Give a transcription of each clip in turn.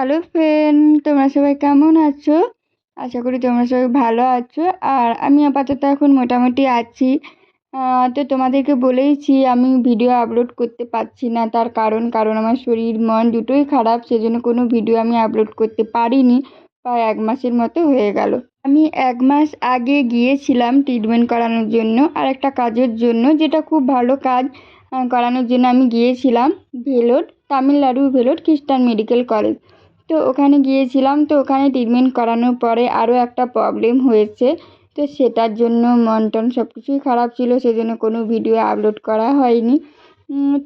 Hello friend, তোমরা সবাই কেমন আছো? আশা করি তোমরা সবাই ভালো আছো। আর আমি আপাতত এখন মোটামুটি আছি। তো তোমাদেরকে বলেইছি আমি ভিডিও আপলোড করতে পারছি না, তার কারণ আমার শরীর মন দুটোই খারাপ, সেজন্য কোনো ভিডিও আমি আপলোড করতে পারিনি। প্রায় 1 মাসের মতো হয়ে গেল। আমি 1 মাস আগে গিয়েছিলাম ট্রিটমেন্ট করানোর জন্য আর একটা কাজের জন্য, যেটা খুব ভালো কাজ করানোর জন্য আমি গিয়েছিলাম ভেলোর, তামিলনাড়ু ভেলোর খ্রিস্টান মেডিকেল কলেজ। তো ওখানে গিয়েছিলাম। তো ওখানে ট্রিটমেন্ট করানোর পরে আরও একটা প্রবলেম হয়েছে। তো সেটার জন্য মন টন সব কিছুই খারাপ ছিল, সেজন্য কোনো ভিডিও আপলোড করা হয়নি।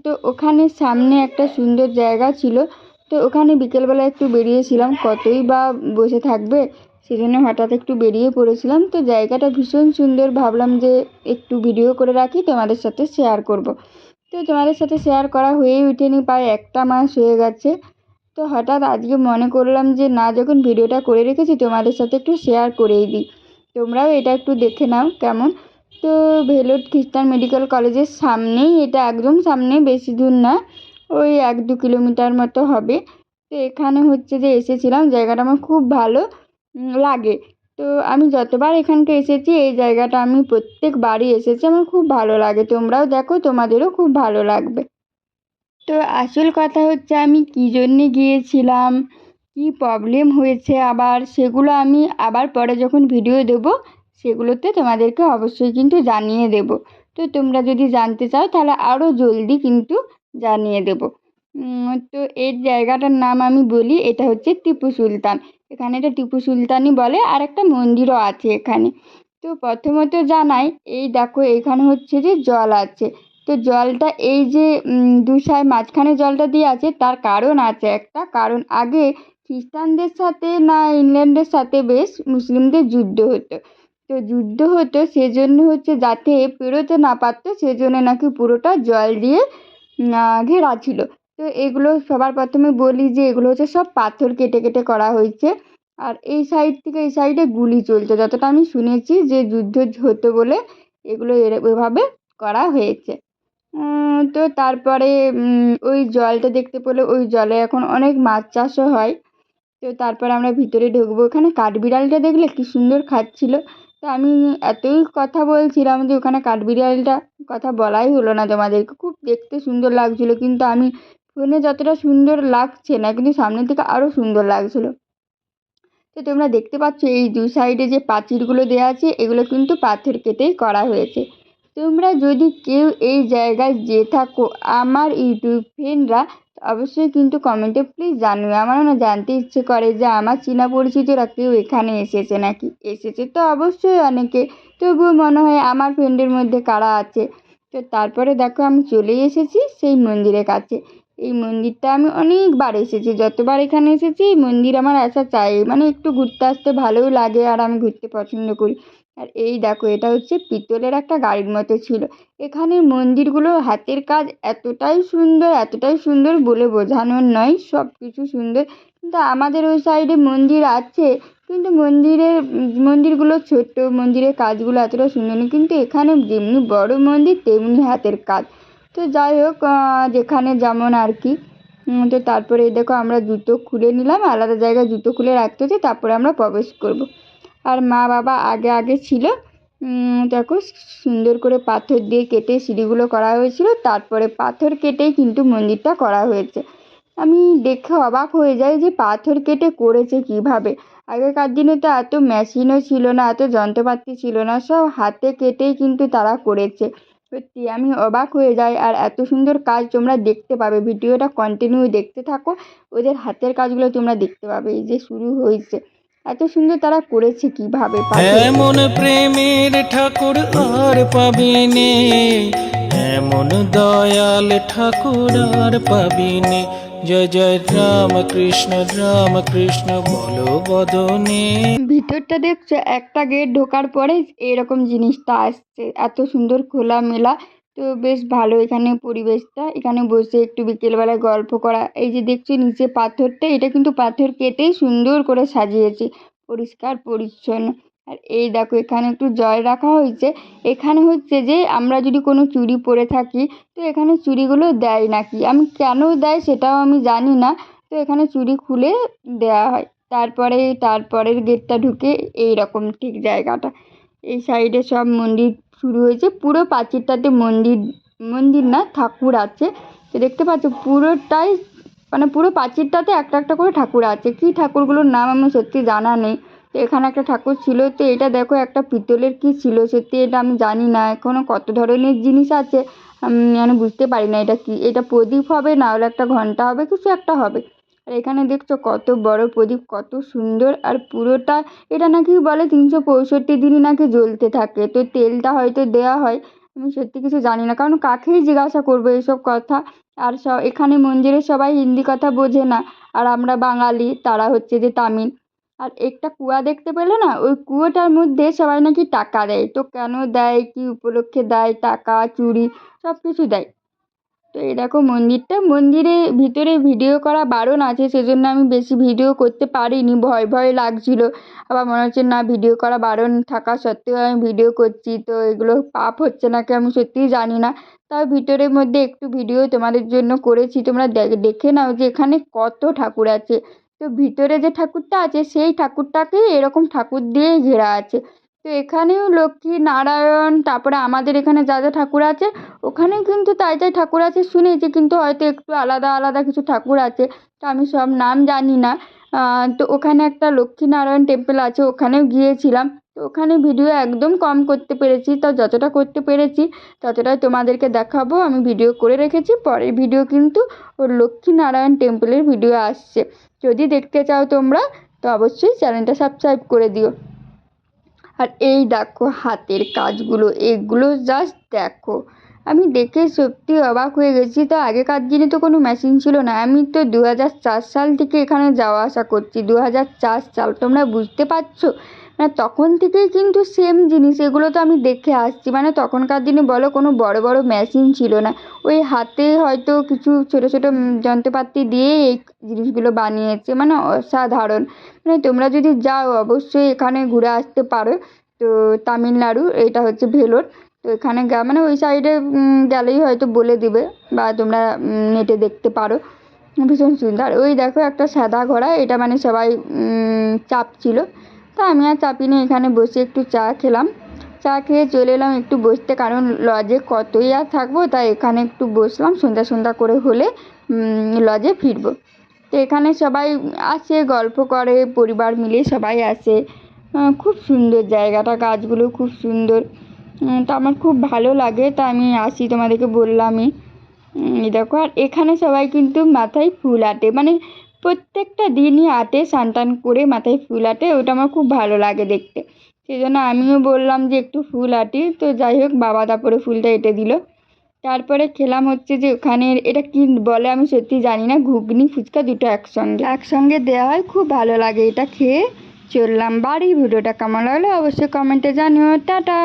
তো ওখানে সামনে একটা সুন্দর জায়গা ছিল। তো ওখানে বিকেলবেলা একটু বেরিয়েছিলাম, কতই বা বসে থাকবে, সেজন্য হঠাৎ একটু বেরিয়ে পড়েছিলাম। তো জায়গাটা ভীষণ সুন্দর, ভাবলাম যে একটু ভিডিও করে রাখি, তোমাদের সাথে শেয়ার করব। তো তোমাদের সাথে শেয়ার করা হয়েই ওঠেনি, প্রায় 1 মাস হয়ে গেছে। তো হঠাৎ আজকে মনে করলাম যে না, যখন ভিডিওটা করে রেখেছি তোমাদের সাথে একটু শেয়ার করেই দিই, তোমরাও এটা একটু দেখে নাও কেমন। তো ভেলোর খ্রিস্টান মেডিকেল কলেজের সামনেই এটা, একদম সামনে, বেশি দূর না, ওই 1-2 কিলোমিটার মতো হবে। তো এখানে হচ্ছে যে এসেছিলাম, জায়গাটা আমার খুব ভালো লাগে। তো আমি যতবার এখানকে এসেছি, এই জায়গাটা আমি প্রত্যেকবারই এসেছি, আমার খুব ভালো লাগে। তোমরাও দেখো, তোমাদেরও খুব ভালো লাগবে। তো আসল কথা হচ্ছে আমি কী জন্যে গিয়েছিলাম, কী প্রবলেম হয়েছে, আবার সেগুলো আমি আবার পরে যখন ভিডিও দেবো সেগুলোতে তোমাদেরকে অবশ্যই কিন্তু জানিয়ে দেব। তো তোমরা যদি জানতে চাও তাহলে আরও জলদি কিন্তু জানিয়ে দেব। তো এই জায়গাটার নাম আমি বলি, এটা হচ্ছে টিপু সুলতান। এখানে এটা টিপু সুলতানই বলে, আর একটা মন্দিরও আছে এখানে। তো প্রথমত জানাই, এই দেখো এখানে হচ্ছে যে জল আছে। তো জলটা এই যে মাঝখানে জলটা দিয়ে আছে, তার কারণ আছে একটা কারণ। আগে খ্রিস্টানদের সাথে না ইংল্যান্ডের সাথে বেশ মুসলিমদের যুদ্ধ হতো। তো যুদ্ধ হতো সেজন্য হচ্ছে, যাতে পেরোতে না পারতো সেজন্য নাকি পুরোটা জল দিয়ে ঘেরা ছিল। তো এগুলো সবার প্রথমে বলি যে এগুলো হচ্ছে সব পাথর কেটে কেটে করা হয়েছে। আর এই সাইড থেকে এই সাইডে গুলি চলতো, যতটা আমি শুনেছি, যে যুদ্ধ হতো বলে এগুলো এভাবে করা হয়েছে। তো তারপরে ওই জলটা দেখতে পেলে, ওই জলে এখন অনেক মাছ চাষও হয়। তো তারপরে আমরা ভিতরে ঢুকবো। ওখানে কাঠবিড়ালটা দেখলে কি সুন্দর খাচ্ছিল। তো আমি এতই কথা বলছিলাম যে ওখানে কাঠবিড়ালটা কথা বলাই হলো না তোমাদেরকে, খুব দেখতে সুন্দর লাগছিল, কিন্তু আমি ফোনে যতটা সুন্দর লাগছে না, কিন্তু সামনের থেকে আরও সুন্দর লাগছিল। তো তোমরা দেখতে পাচ্ছ এই 2 সাইডে যে প্রাচীরগুলো দেওয়া আছে, এগুলো কিন্তু পাথর কেটেই করা হয়েছে। তোমরা যদি কেউ এই জায়গায় যেয়ে থাকো, আমার ইউটিউব ফ্রেন্ডরা, অবশ্যই কিন্তু কমেন্টে প্লিজ জানিও। আমারও না জানতে ইচ্ছে করে যে আমার চেনা পরিচিতরা কেউ এখানে এসেছে নাকি। এসেছে তো অবশ্যই অনেকে, তবুও মনে হয় আমার ফ্রেন্ডের মধ্যে কারা আছে। তো তারপরে দেখো আমি চলেই এসেছি সেই মন্দিরের কাছে। এই মন্দিরটা আমি অনেকবার এসেছি, যতবার এখানে এসেছি এই মন্দির আমার আসা চাই, মানে একটু ঘুরতে আসতে ভালোও লাগে, আর আমি ঘুরতে পছন্দ করি। আর এই দেখো, এটা হচ্ছে পিতলের একটা গাড়ির মতো ছিল। এখানের মন্দিরগুলো হাতের কাজ এতটাই সুন্দর বলে বোঝানোর নয়, সব কিছু সুন্দর। কিন্তু আমাদের ওই সাইডে মন্দির আছে, কিন্তু মন্দিরগুলো ছোট্ট, মন্দিরের কাজগুলো এতটা সুন্দর নয়। কিন্তু এখানে যেমনি বড় মন্দির তেমনি হাতের কাজ। তো যাই হোক, যেখানে যেমন আর কি। তো তারপরে দেখো আমরা জুতো খুলে নিলাম, আলাদা জায়গায় জুতো খুলে রাখতে হচ্ছে, তারপরে আমরা প্রবেশ করব। আর মা বাবা আগে আগে ছিল। দেখো সুন্দর করে পাথর দিয়ে কেটে সিঁড়িগুলো করা হয়েছিল, তারপরে পাথর কেটেই কিন্তু মন্দিরটা করা হয়েছে। আমি দেখে অবাক হয়ে যাই যে পাথর কেটে করেছে কিভাবে। আগেকার দিনে তো এত মেশিনও ছিল না, এত যন্ত্রপাতি ছিল না, সব হাতে কেটেই কিন্তু তারা করেছে। সত্যি আমি অবাক হয়ে যাই। আর এত সুন্দর কাজ তোমরা দেখতে পাবে, ভিডিওটা কন্টিনিউ দেখতে থাকো, ওদের হাতের কাজগুলো তোমরা দেখতে পাবে। এই যে শুরু হয়েছে, এত সুন্দর তারা করেছে কিভাবে। এমন প্রেমের ঠাকুর আর পাবিনে, এমন দয়াল ঠাকুর আর পাবিনে। জয় জয় রাম কৃষ্ণ বলো বদনে। ভিতরটা দেখছো, একটা গেট ঢোকার পরে এরকম জিনিসটা আসছে, এত সুন্দর খোলামেলা। তো বেশ ভালো এখানে পরিবেশটা, এখানে বসে একটু বিকেলবেলায় গল্প করা। এই যে দেখছো নিচে পাথরটা, এটা কিন্তু পাথর কেটেই সুন্দর করে সাজিয়েছে, পরিষ্কার পরিচ্ছন্ন। আর এই দেখো এখানে একটু জল রাখা হয়েছে। এখানে হচ্ছে যে আমরা যদি কোনো চুড়ি পরে থাকি, তো এখানে চুড়িগুলো দেয় নাকি, আমি কেন দেয় সেটাও আমি জানি না। তো এখানে চুড়ি খুলে দেওয়া হয়। তারপরের গেটটা ঢুকে এই রকম ঠিক জায়গাটা, এই সাইডে সব মন্দির শুরু হয়েছে। পুরো প্রাচীরটাতে মন্দির না, ঠাকুর আছে। তো দেখতে পাচ্ছ পুরোটাই, মানে পুরো প্রাচীরটাতে একটা একটা করে ঠাকুর আছে। কী ঠাকুরগুলোর নাম আমার সত্যি জানা নেই। তো এখানে একটা ঠাকুর ছিল। তো এটা দেখো একটা পিতলের কী ছিল, সত্যি এটা আমি জানি না। এখনও কত ধরনের জিনিস আছে আমি মানে বুঝতে পারি না এটা কি। এটা প্রদীপ হবে, না হলে একটা ঘন্টা হবে, কিছু একটা হবে। আর এখানে দেখছো কত বড় প্রদীপ, কত সুন্দর। আর পুরোটা এটা নাকি বলে 365 দিনই নাকি জ্বলতে থাকে। তো তেলটা হয়তো দেওয়া হয়, আমি সত্যি কিছু জানি না, কারণ কাকেই জিজ্ঞাসা করবো এসব কথা। আর এখানে মন্দিরে সবাই হিন্দি কথা বোঝে না, আর আমরা বাঙালি, তারা হচ্ছে যে তামিল। আর একটা কুয়া দেখতে পেলে না, ওই কুয়োটার মধ্যে সবাই নাকি টাকা দেয়। তো কেন দেয়, কি উপলক্ষে দেয়, টাকা, চুড়ি সব কিছু দেয়। তো এই দেখো মন্দিরে ভিতরে ভিডিও করা বারণ আছে, সেজন্য আমি বেশি ভিডিও করতে পারিনি, ভয় ভয় লাগছিল। আবার মনে হচ্ছে না ভিডিও করা বারণ থাকা সত্ত্বেও আমি ভিডিও করছি, তো এগুলো পাপ হচ্ছে নাকি আমি সত্যিই জানি না। তাও ভিতরের মধ্যে একটু ভিডিও তোমাদের জন্য করেছি, তোমরা দেখে নাও যে এখানে কত ঠাকুর আছে। তো ভিতরে যে ঠাকুরটা আছে সেই ঠাকুরটাকেই এরকম ঠাকুর দিয়ে ঘেরা আছে। তো এখানেও লক্ষ্মী নারায়ণ, তারপরে আমাদের এখানে যা যা ঠাকুর আছে ওখানেও কিন্তু তাই তাই ঠাকুর আছে শুনেছি, কিন্তু হয়তো একটু আলাদা আলাদা কিছু ঠাকুর আছে, তো আমি সব নাম জানি না। তো ওখানে একটা লক্ষ্মীনারায়ণ টেম্পল আছে, ওখানেও গিয়েছিলাম। তো ওখানে ভিডিও একদম কম করতে পেরেছি, তো যতটা করতে পেরেছি ততটাই তোমাদেরকে দেখাবো। আমি ভিডিও করে রেখেছি, পরের ভিডিও কিন্তু ওর লক্ষ্মীনারায়ণ টেম্পলের ভিডিও আসছে। যদি দেখতে চাও তোমরা তো অবশ্যই চ্যানেলটা সাবস্ক্রাইব করে দিও। আর এই দেখো হাতের কাজগুলো, এগুলো জাস্ট দেখো, আমি দেখে সত্যি অবাক হয়ে গেছি। তো আগেকার দিনে তো কোনো মেশিন ছিল না, আমি তো 2004 সাল থেকে এখানে যাওয়া আসা করছি। 2004 সাল, তোমরা বুঝতে পারছো? মানে তখন থেকেই কিন্তু সেম জিনিস এগুলো তো আমি দেখে আসছি। মানে তখনকার দিনে বলো কোনো বড় বড় মেশিন ছিল না, ওই হাতে হয়তো কিছু ছোট ছোট যন্ত্রপাতি দিয়ে এই জিনিসগুলো বানিয়েছে, মানে অসাধারণ। মানে তোমরা যদি যাও অবশ্যই এখানে ঘুরে আসতে পারো। তো তামিলনাড়ু, এটা হচ্ছে ভেলোর। তো এখানে মানে ওই সাইডে গেলেই হয়তো বলে দিবে, বা তোমরা নেটে দেখতে পারো। ভীষণ সুন্দর। ওই দেখো একটা সাদা ঘোড়া, এটা মানে সবাই চাপছিল। তা আমি আর চাপিনি, এখানে বসে একটু চা খেলাম। চা খেয়ে চলে এলাম একটু বসতে, কারণ লজে কতই আর থাকবো, তাই এখানে একটু বসলাম। সন্ধ্যা করে হলে লজে ফিরবো। তো এখানে সবাই আসে, গল্প করে, পরিবার মিলে সবাই আসে। খুব সুন্দর জায়গাটা, গাছগুলো খুব সুন্দর। তো আমার খুব ভালো লাগে, তা আমি আসি, তোমাদেরকে বললামই। এই দেখো, আর এখানে সবাই কিন্তু মাথায় ফুল আঁটে, মানে প্রত্যেকটা দিনই আঁটে, স্নান টান করে মাথায় ফুল আঁটে। ওটা আমার খুব ভালো লাগে দেখতে, সেই জন্য আমিও বললাম যে একটু ফুল আঁটি। তো যাই হোক, বাবা তারপরে ফুলটা এঁটে দিল। তারপরে খেলাম হচ্ছে যে ওখানে এটা কি বলে আমি সত্যি জানি না, ঘুগনি ফুচকা দুটো একসঙ্গে দেওয়া হয়, খুব ভালো লাগে। এটা খেয়ে চললাম বাড়ি। ভিডিওটা কেমন লাগলো অবশ্যই কমেন্টে জানিও। টাটা।